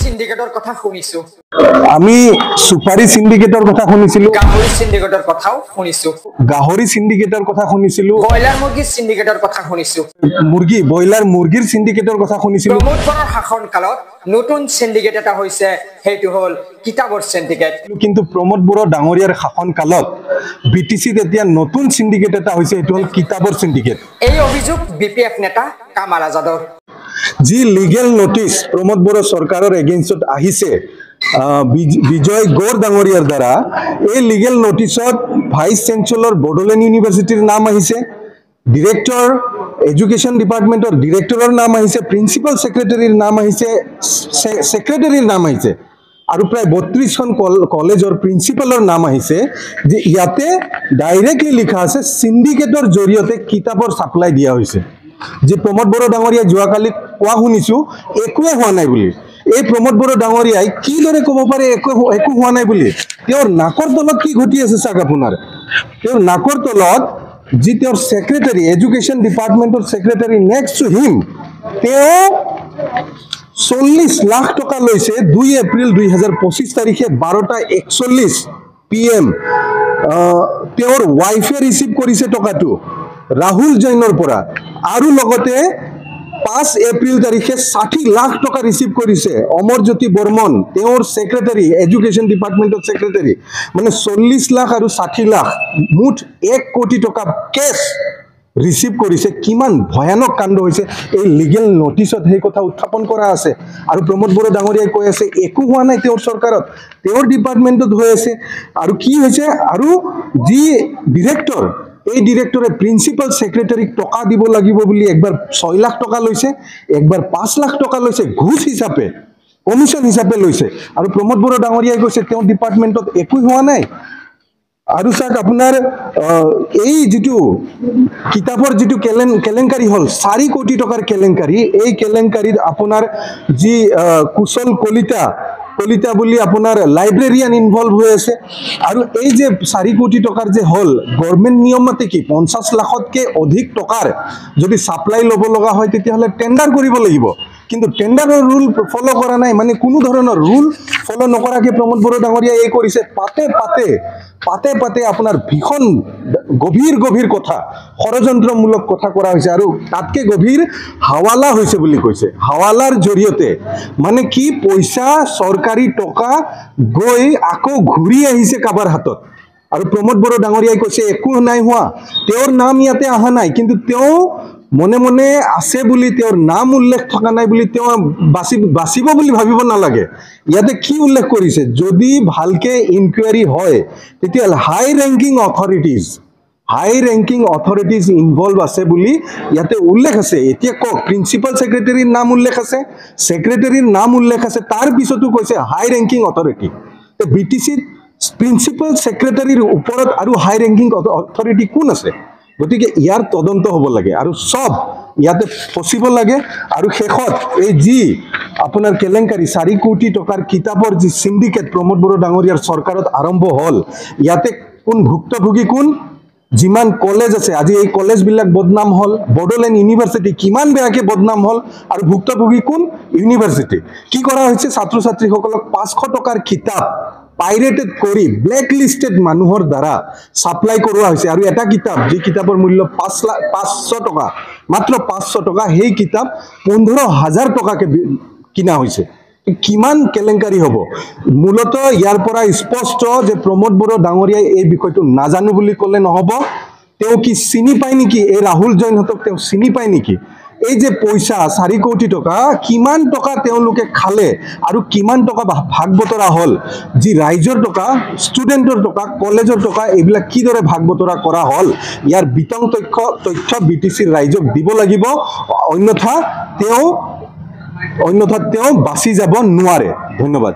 সিন্ডিকেটৰ কথা শুনিছো আমি সুপাৰি সিন্ডিকেটৰ কথা শুনিছিলো গাহৰি সিন্ডিকেটৰ কথাও শুনিছো গাহৰি সিন্ডিকেটৰ কথা শুনিছিলো ব্ৰইলাৰ মুৰ্গীৰ সিন্ডিকেটৰ কথা শুনিছো ব্ৰইলাৰ মুৰ্গীৰ সিন্ডিকেটৰ কথা শুনিছিলো প্ৰমোদ বৰৰ শাসন কালত নতুন সিন্ডিকেট এটা হৈছে হেতু হল কিতাবৰ সিন্ডিকেট কিন্তু প্ৰমোদ বড়ো ডাঙৰীয়াৰ শাসন কালত বিটিসিত এতিয়া নতুন সিন্ডিকেট এটা হৈছে এটো হল কিতাবৰ সিন্ডিকেট এই অভিযোগ বিপিএফ নেতা কামাল আজাদৰ যি লিগেল নোটিস প্রমোদ বড়ো সরকারের এগেইনস্টত আহিছে বিজয় গৌর ডাঙরিয়ার দ্বারা এই লিগেল নোটিসত ভাইস চ্যান্সেলর বড়োলেণ্ড ইউনিভার্সিটির নাম আহিছে ডিরেক্টর এডুকেশন ডিপার্টমেন্টর ডিরেক্টরের নাম আহিছে প্রিন্সিপাল সেক্রেটারির নাম আহিছে সেক্রেটারির নাম আহিছে আৰু প্ৰায় 32খন কলেজৰ প্ৰিন্সিপালৰ নাম আহিছে যে ইয়াতে ডাইৰেক্টলি লিখা আছে সিন্ডিকেটৰ জৰিয়তে কিতাপৰ সাপ্লাই দিয়া হৈছে যে প্ৰমোদ বড়ো ডাঙৰীয়া যোৱাকালি কোৱা শুনিছো একোৱে হোৱা নাই বুলি এই প্ৰমোদ বড়ো ডাঙৰীয়াই কি দৰে ক'ব পাৰে একো হোৱা নাই বুলি তেওঁৰ নাকৰ তলত কি ঘটি আছে চাক আপোনাৰ তেওঁৰ নাকৰ তলত যি তেওঁৰ সেক্ৰেটাৰী এডুকেশন ডিপাৰ্টমেন্টৰ সেক্ৰেটাৰী নেক্সট টু হিম তেওঁ 40 লাখ টকা লৈছে 2 এপ্ৰিল 2025 তাৰিখে 12:41 PM তেওঁৰ ওয়াইফে ৰিসিভ কৰিছে টকাটো ৰাহুল জৈনৰ পৰা আৰু লগতে 5 এপ্ৰিল তাৰিখে 60 লাখ টকা ৰিসিভ কৰিছে অমৰজ্যোতি বৰ্মন তেওঁৰ সেক্ৰেটাৰী এডুকেশন ডিপাৰ্টমেন্টৰ সেক্ৰেটাৰী মানে 40 লাখ আৰু 60 লাখ মুঠ 1 কোটি টকা কেশ ৰিসিভ কৰিছে কিমান ভয়ানক কাণ্ড হৈছে এই লিগেল নোটিসত সেই কথা উত্থাপন কৰা আছে আৰু প্ৰমোদ বড়ো ডাঙৰীয়াই কৈ আছে একো হোৱা নাই তেওঁৰ চৰকাৰত তেওঁৰ ডিপাৰ্টমেন্টত হৈ আছে আৰু কি হৈছে আৰু যি ডিৰেক্টৰ এই ডিরেক্টরে প্রিন্সিপাল সেক্রেটারি টকা দিব লাগিব বুলি একবার 6 লাখ টকা লৈছে একবার 5 লাখ টকা লৈছে ঘুষ হিসাবে কমিশন হিসাবে লৈছে আৰু প্ৰমোদ বড়ো ডাঙৰীয়াই কৈছে তেওঁ ডিপাৰ্টমেন্টত একো হোৱা নাই আৰু চাক আপোনাৰ এই যেটো কিতাপৰ যেটো কেলেংকাৰী হল 4 কোটি টকাৰ কেলেংকাৰী এই কেলেংকাৰীত আপোনাৰ যি কুশল কলিতা বুলি আপোনাৰ লাইব্ৰেৰিয়ান ইনভলভ হৈ আছে আৰু এই যে 4 কোটি টকাৰ যে হল গভৰ্নমেন্ট নিয়মতে কি 50 লাখতকে অধিক টকাৰ যদি সাপ্লাই লব লগা হয় তেতিয়া হলে টেন্ডাৰ কৰিব লাগিব কিন্তু টেন্ডাৰৰ ৰুল ফলো কৰা নাই মানে কোনো ধৰণৰ ৰুল ফলো নকৰাকে প্ৰমোদ বড়ো ডাঙৰীয়া এই কৰিছে পাতে আপোনাৰ ভীষণ গভীৰ কথা ষড়যন্ত্ৰমূলক কথা কৰা হৈছে আৰু তাতকে গভীৰ হাৱালা হৈছে বুলি কৈছে হাৱালাৰ জৰিয়তে মানে কি পইচা সৰকাৰি টকা গৈ আকৌ ঘূৰি আহিছে কাবাৰ হাতত আৰু প্ৰমোদ বড়ো ডাঙৰীয়াই কৈছে একো নাই হোৱা তেওঁৰ নাম ইয়াতে আহা নাই কিন্তু তেওঁ মনে মনে আছে বুলি তেওঁৰ নাম উল্লেখ থকা নাই বুলি তেওঁ বাসিব বুলি ভাবিব নালাগে ইয়াতে কি উল্লেখ কৰিছে যদি ভালকে ইনকুৱাৰী হয় তেতিয়া হাই ৰেংকিং অথৰিটিজ ইনভলভ আছে বুলি ইয়াতে উল্লেখ আছে এতিয়া কক প্ৰিন্সিপাল সেক্ৰেটাৰীৰ নাম উল্লেখ আছে সেক্ৰেটাৰীৰ নাম উল্লেখ আছে তাৰ পিছতো কৈছে হাই ৰেংকিং অথৰিটি তে বিটিসি প্ৰিন্সিপাল সেক্ৰেটাৰীৰ ওপৰত আৰু হাই ৰেংকিং অথৰিটি কোন আছে গতিকে ইয়াৰ তদন্ত হ'ব লাগে আৰু সব ইয়াতে ফচিব লাগে আৰু শেষত এই যি আপোনাৰ কেলেংকাৰী 4 কোটি টকাৰ কিতাপৰ যি সিন্ডিকেট প্ৰমোদ বড়ো ডাঙৰীয়াৰ চৰকাৰত আৰম্ভ হল ইয়াতে কোন ভুক্তভোগী কোন যিমান কলেজ আছে আজি এই কলেজ বিলাক বদনাম হল বড়োলেণ্ড ইউনিভাৰ্সিটি কিমান বেয়াকে বদনাম হল আৰু ভুক্তভোগী কোন ইউনিভাৰ্সিটি কি কৰা হৈছে ছাত্ৰ ছাত্ৰীসকলক 500 টকাৰ কিতাপ পাইৰেটেড কৰি ব্ল্যাক লিস্টেড মানুহৰ দ্বাৰা সাপ্লাই কৰোৱা হৈছে আৰু এটা কিতাপ যি কিতাপৰ মূল্য 500 টকা মাত্ৰ 500 টকা সেই কিতাপ 15000 টকাকে কিনা হৈছে কিমান কেলেংকাৰী হ'ব মূলত ইয়াৰ পৰা স্পষ্ট যে প্ৰমোদ বড়ো ডাঙৰীয়াই এই বিষয়টো নাজানো বুলি ক'লে নহব তেওঁ কি চিনি পায় নেকি এই ৰাহুল জৈনহতক তেওঁ চিনি পায় নেকি এই যে পইচা 4 কোটি টকা কিমান টকা তেওঁলোকে খালে আৰু কিমান টকা ভাগ বতৰা হল যি ৰাইজৰ টকা ষ্টুডেন্টৰ টকা কলেজৰ টকা এইবিলাক কি দৰে ভাগ বতৰা কৰা হল ইয়াৰ বিতং তথ্য বিটিসিৰ ৰাইজক দিব লাগিব অন্যথা তেওঁ বাচি যাব নোৱাৰে ধন্যবাদ